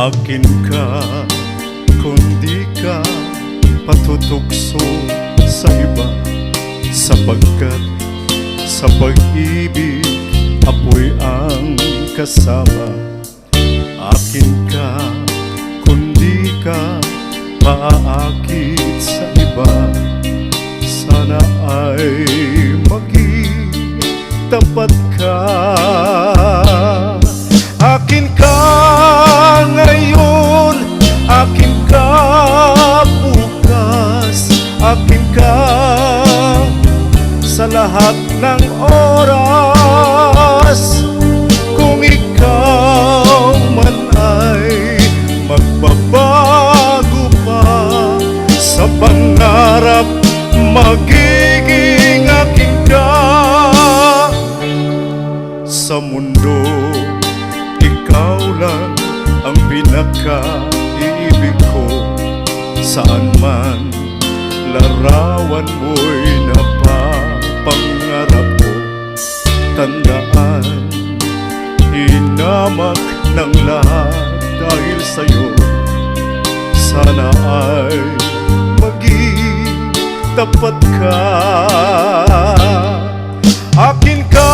Akin ka kung di ka patutukso sa iba, sapagkat sa pag-ibig apoy ang kasama. Akin ka kung di ka paaakit sa iba, sana ay maging tapat ka. Akin ka ngayon, akin ka bukas, akin ka sa lahat ng oras. Kung ikaw man ay magbabago pa sa pangarap, magiging akin ka. Sa mundo, ikaw lang ang pinaka-iibig ko. Saan man larawan mo'y napapangarap ko. Tandaan, hinamak ng lahat dahil sa'yo. Sana ay maging tapat ka. Akin ka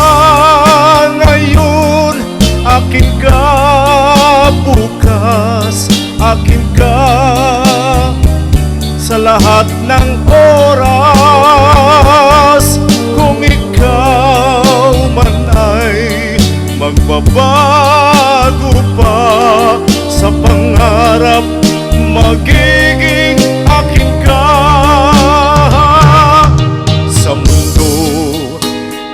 ngayon, akin ka bukas, akin ka sa lahat ng oras. Kung ikaw man ay magbabago pa sa pangarap, magiging akin ka. Sa mundo,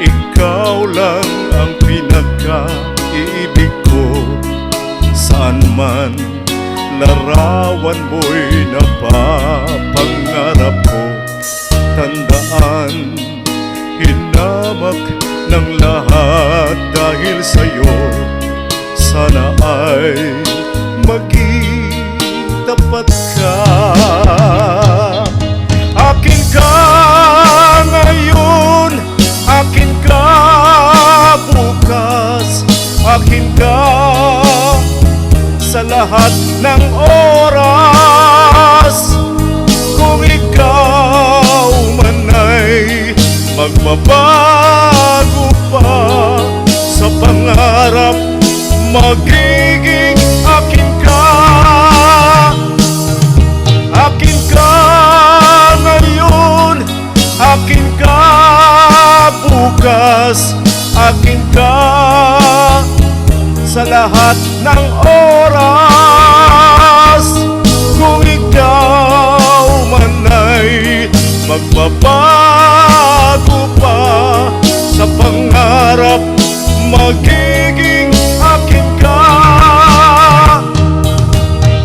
ikaw lang ang pinaka-iibig ko. Saan man larawan mo'y napapangarap ko. Tandaan, hinamak ng lahat dahil sa'yo. Sana ay maging tapat ka. Akin ka ngayon, akin ka bukas, akin ka sa lahat ng oras. Kung ikaw man ay magbabago pa sa pangarap, magiging akin ka. Akin ka ngayon, akin ka bukas, akin ka sa lahat ng oras. Kung ikaw man ay magbabago pa sa pangarap, magiging akin ka.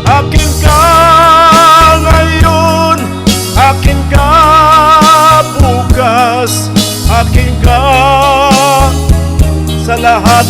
Akin ka ngayon, akin ka bukas, akin ka sa lahat